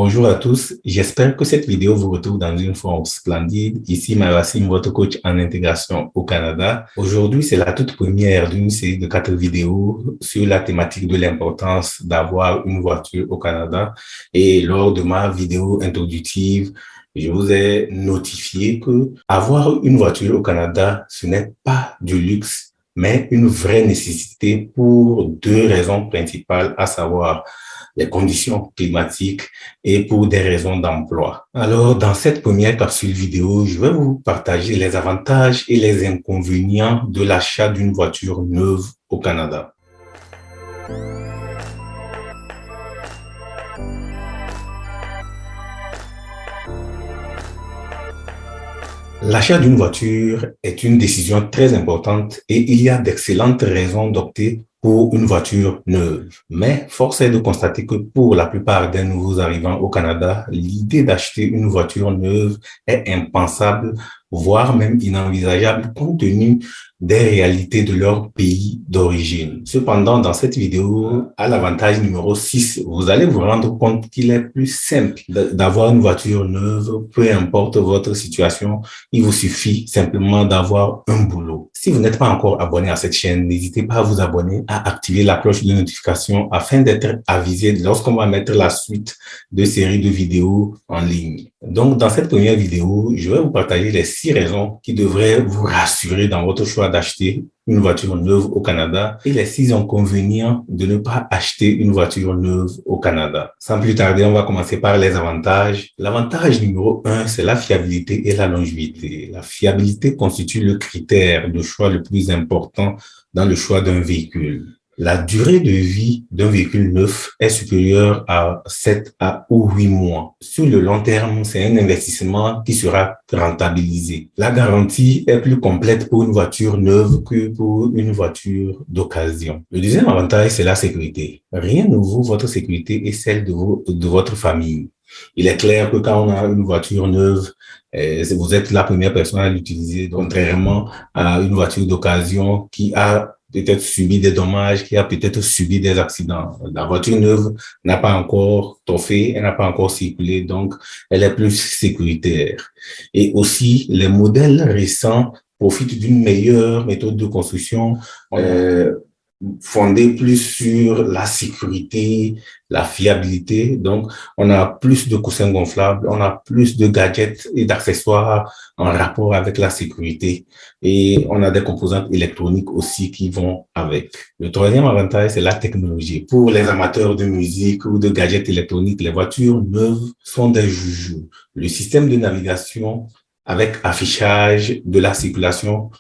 Bonjour à tous, j'espère que cette vidéo vous retrouve dans une forme splendide. Ici Mawassim, votre coach en intégration au Canada. Aujourd'hui, c'est la toute première d'une série de 4 vidéos sur la thématique de l'importance d'avoir une voiture au Canada. Et lors de ma vidéo introductive, je vous ai notifié que avoir une voiture au Canada, ce n'est pas du luxe, mais une vraie nécessité pour 2 raisons principales, à savoir les conditions climatiques et pour des raisons d'emploi. Alors, dans cette première capsule vidéo, je vais vous partager les avantages et les inconvénients de l'achat d'une voiture neuve au Canada. L'achat d'une voiture est une décision très importante et il y a d'excellentes raisons d'opter pour une voiture neuve. Mais force est de constater que pour la plupart des nouveaux arrivants au Canada, l'idée d'acheter une voiture neuve est impensable, voire même inenvisageable compte tenu des réalités de leur pays d'origine. Cependant, dans cette vidéo, à l'avantage numéro 6, vous allez vous rendre compte qu'il est plus simple d'avoir une voiture neuve, peu importe votre situation. Il vous suffit simplement d'avoir un boulot. Si vous n'êtes pas encore abonné à cette chaîne, n'hésitez pas à vous abonner, à activer la cloche de notification afin d'être avisé lorsqu'on va mettre la suite de séries de vidéos en ligne. Donc, dans cette première vidéo, je vais vous partager les 6 raisons qui devraient vous rassurer dans votre choix d'acheter une voiture neuve au Canada et les 6 inconvénients de ne pas acheter une voiture neuve au Canada. Sans plus tarder, on va commencer par les avantages. L'avantage numéro 1, c'est la fiabilité et la longévité. La fiabilité constitue le critère de choix le plus important dans le choix d'un véhicule. La durée de vie d'un véhicule neuf est supérieure à 7 ou 8 mois. Sur le long terme, c'est un investissement qui sera rentabilisé. La garantie est plus complète pour une voiture neuve que pour une voiture d'occasion. Le deuxième avantage, c'est la sécurité. Rien ne vaut votre sécurité et celle de votre famille. Il est clair que quand on a une voiture neuve, vous êtes la première personne à l'utiliser, contrairement à une voiture d'occasion qui a peut-être subi des dommages, qui a peut-être subi des accidents. La voiture neuve n'a pas encore toffé, elle n'a pas encore circulé, donc elle est plus sécuritaire. Et aussi, les modèles récents profitent d'une meilleure méthode de construction, fondée plus sur la sécurité, la fiabilité. Donc, on a plus de coussins gonflables, on a plus de gadgets et d'accessoires en rapport avec la sécurité. Et on a des composantes électroniques aussi qui vont avec. Le troisième avantage, c'est la technologie. Pour les amateurs de musique ou de gadgets électroniques, les voitures neuves sont des joujoux. Le système de navigation avec affichage de la circulation,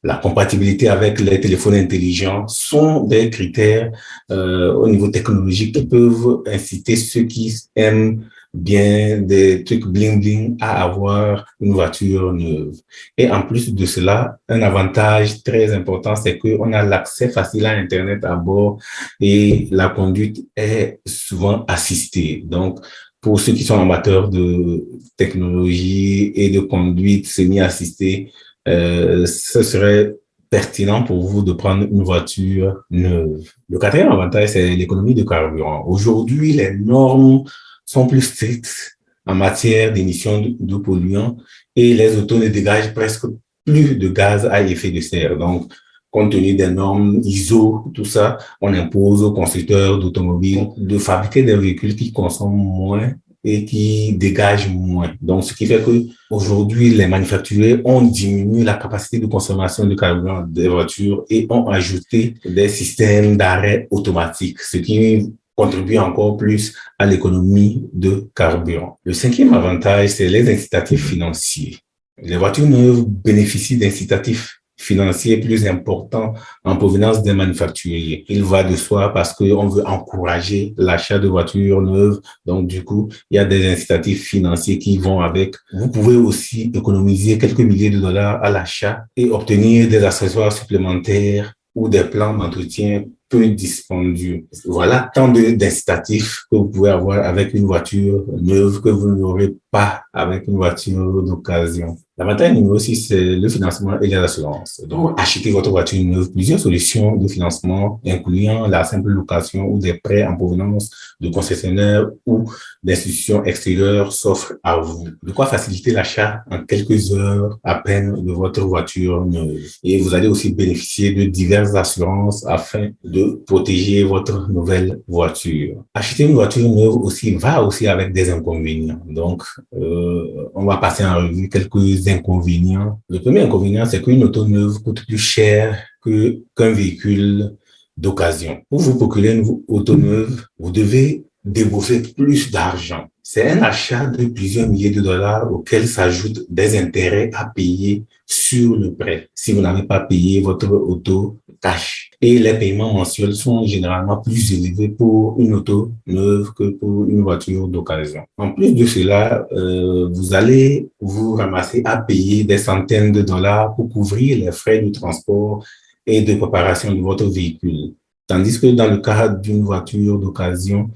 la compatibilité avec les téléphones intelligents sont des critères au niveau technologique qui peuvent inciter ceux qui aiment bien des trucs bling bling à avoir une voiture neuve. Et en plus de cela, un avantage très important, c'est qu'on a l'accès facile à Internet à bord et la conduite est souvent assistée. Donc, pour ceux qui sont amateurs de technologie et de conduite semi-assistée, ce serait pertinent pour vous de prendre une voiture neuve. Le quatrième avantage, c'est l'économie de carburant. Aujourd'hui, les normes sont plus strictes en matière d'émissions de polluants et les autos ne dégagent presque plus de gaz à effet de serre. Donc, compte tenu des normes ISO, tout ça, on impose aux constructeurs d'automobiles de fabriquer des véhicules qui consomment moins et qui dégagent moins. Donc, ce qui fait que aujourd'hui, les manufacturiers ont diminué la capacité de consommation de carburant des voitures et ont ajouté des systèmes d'arrêt automatique, ce qui contribue encore plus à l'économie de carburant. Le cinquième avantage, c'est les incitatifs financiers. Les voitures neuves bénéficient d'incitatifs financiers plus importants en provenance des manufacturiers. Il va de soi parce qu'on veut encourager l'achat de voitures neuves. Donc, du coup, il y a des incitatifs financiers qui vont avec. Vous pouvez aussi économiser quelques milliers de dollars à l'achat et obtenir des accessoires supplémentaires ou des plans d'entretien peu dispendieux. Voilà tant d'incitatifs que vous pouvez avoir avec une voiture neuve que vous n'aurez pas avec une voiture d'occasion. L'avantage numéro 6, c'est le financement et les assurances. Donc, achetez votre voiture neuve, plusieurs solutions de financement, incluant la simple location ou des prêts en provenance de concessionnaires ou d'institutions extérieures s'offrent à vous. De quoi faciliter l'achat en quelques heures à peine de votre voiture neuve. Et vous allez aussi bénéficier de diverses assurances afin de protéger votre nouvelle voiture. Acheter une voiture neuve aussi va aussi avec des inconvénients. Donc, on va passer en revue quelques inconvénients. Le premier inconvénient, c'est qu'une auto neuve coûte plus cher qu'un véhicule d'occasion. Pour vous procurer une auto neuve, vous devez débourser plus d'argent. C'est un achat de plusieurs milliers de dollars auquel s'ajoutent des intérêts à payer sur le prêt si vous n'avez pas payé votre auto cash. Et les paiements mensuels sont généralement plus élevés pour une auto neuve que pour une voiture d'occasion. En plus de cela, vous allez vous ramasser à payer des centaines de dollars pour couvrir les frais de transport et de préparation de votre véhicule. Tandis que dans le cas d'une voiture d'occasion,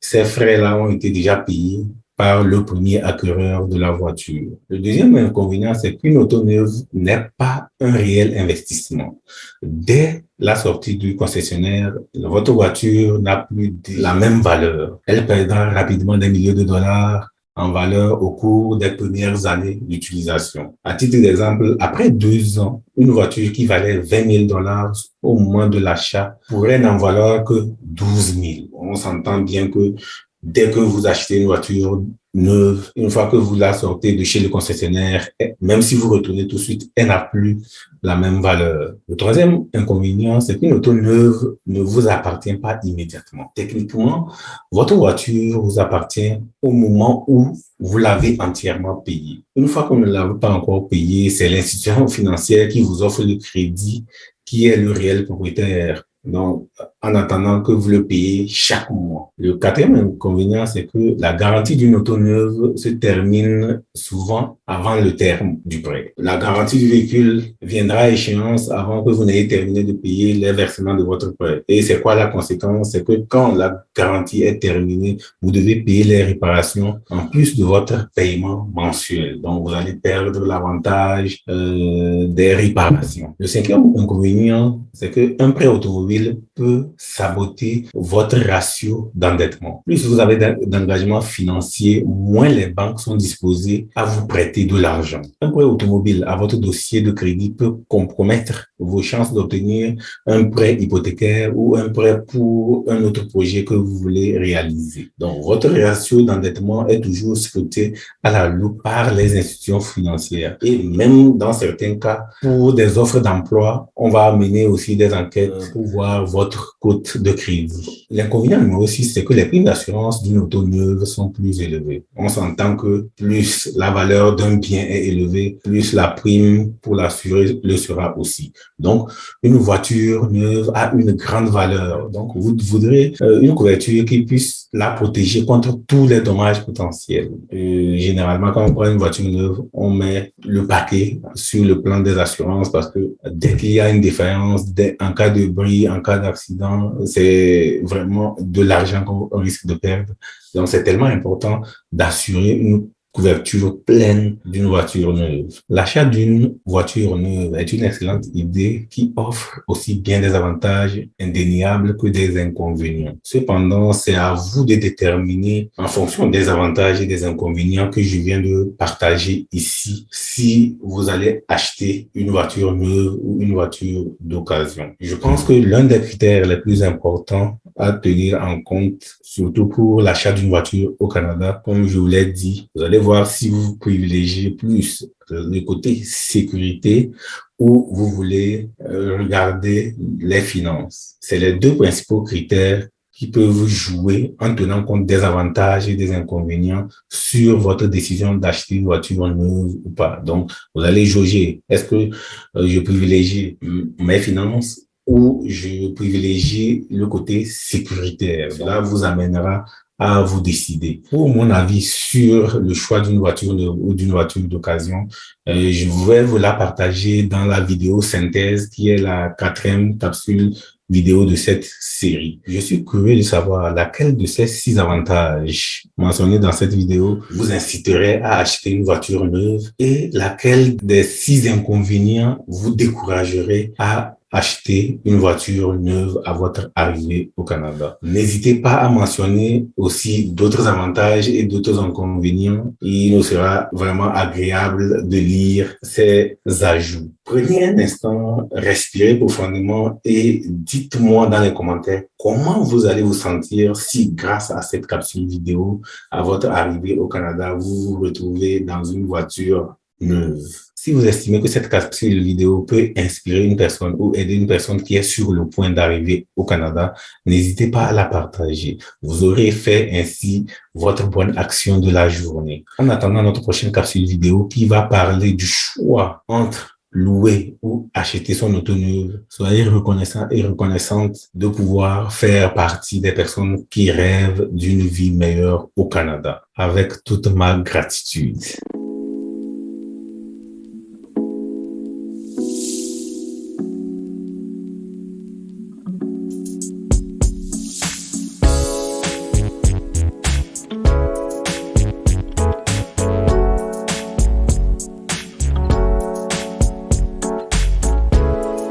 ces frais-là ont été déjà payés par le premier acquéreur de la voiture. Le deuxième inconvénient, c'est qu'une auto neuve n'est pas un réel investissement. Dès la sortie du concessionnaire, votre voiture n'a plus la même valeur. Elle perdra rapidement des milliers de dollars en valeur au cours des premières années d'utilisation. À titre d'exemple, après 2 ans, une voiture qui valait 20 000 dollars au moment de l'achat pourrait n'en valoir que 12 000. On s'entend bien que dès que vous achetez une voiture neuve, une fois que vous la sortez de chez le concessionnaire, même si vous retournez tout de suite, elle n'a plus la même valeur. Le troisième inconvénient, c'est qu'une auto neuve ne vous appartient pas immédiatement. Techniquement, votre voiture vous appartient au moment où vous l'avez entièrement payée. Une fois qu'on ne l'avez pas encore payée, c'est l'institution financière qui vous offre le crédit qui est le réel propriétaire. Donc, en attendant que vous le payez chaque mois. Le quatrième inconvénient, c'est que la garantie d'une auto neuve se termine souvent avant le terme du prêt. La garantie du véhicule viendra à échéance avant que vous n'ayez terminé de payer les versements de votre prêt. Et c'est quoi la conséquence? C'est que quand la garantie est terminée, vous devez payer les réparations en plus de votre paiement mensuel. Donc, vous allez perdre l'avantage des réparations. Le cinquième inconvénient, c'est qu'un prêt automobile peut saboter votre ratio d'endettement. Plus vous avez d'engagement financier, moins les banques sont disposées à vous prêter de l'argent. Un prêt automobile à votre dossier de crédit peut compromettre vos chances d'obtenir un prêt hypothécaire ou un prêt pour un autre projet que vous voulez réaliser. Donc, votre ratio d'endettement est toujours scruté à la loupe par les institutions financières. Et même dans certains cas, pour des offres d'emploi, on va mener aussi des enquêtes pour voir votre cote de crédit. L'inconvénient numéro 6, c'est que les primes d'assurance d'une auto neuve sont plus élevées. On s'entend que plus la valeur d'un bien est élevée, plus la prime pour l'assurer le sera aussi. Donc, une voiture neuve a une grande valeur. Donc, vous voudrez une couverture qui puisse la protéger contre tous les dommages potentiels. Généralement, quand on prend une voiture neuve, on met le paquet sur le plan des assurances parce que dès qu'il y a une défaillance, en cas de bris, en cas d'accident, c'est vraiment de l'argent qu'on risque de perdre. Donc, c'est tellement important d'assurer une couverture pleine d'une voiture neuve. L'achat d'une voiture neuve est une excellente idée qui offre aussi bien des avantages indéniables que des inconvénients. Cependant, c'est à vous de déterminer en fonction des avantages et des inconvénients que je viens de partager ici, si vous allez acheter une voiture neuve ou une voiture d'occasion. Je pense que l'un des critères les plus importants à tenir en compte, surtout pour l'achat d'une voiture au Canada, comme je vous l'ai dit, vous allez voir si vous privilégiez plus le côté sécurité ou vous voulez regarder les finances. C'est les deux principaux critères qui peuvent jouer en tenant compte des avantages et des inconvénients sur votre décision d'acheter une voiture neuve ou pas. Donc, vous allez jauger. Est-ce que je privilégie mes finances ou je privilégie le côté sécuritaire? Cela vous amènera à vous décider. Pour mon avis sur le choix d'une voiture ou d'une voiture d'occasion, je vais vous la partager dans la vidéo synthèse qui est la 4e capsule vidéo de cette série. Je suis curieux de savoir laquelle de ces 6 avantages mentionnés dans cette vidéo vous inciterait à acheter une voiture neuve et laquelle des 6 inconvénients vous découragerait à acheter une voiture neuve à votre arrivée au Canada. N'hésitez pas à mentionner aussi d'autres avantages et d'autres inconvénients. Il nous sera vraiment agréable de lire ces ajouts. Prenez un instant, respirez profondément et dites-moi dans les commentaires comment vous allez vous sentir si grâce à cette capsule vidéo, à votre arrivée au Canada, vous vous retrouvez dans une voiture neuve. Si vous estimez que cette capsule vidéo peut inspirer une personne ou aider une personne qui est sur le point d'arriver au Canada, n'hésitez pas à la partager. Vous aurez fait ainsi votre bonne action de la journée. En attendant notre prochaine capsule vidéo qui va parler du choix entre louer ou acheter son auto neuve, soyez reconnaissant et reconnaissante de pouvoir faire partie des personnes qui rêvent d'une vie meilleure au Canada. Avec toute ma gratitude.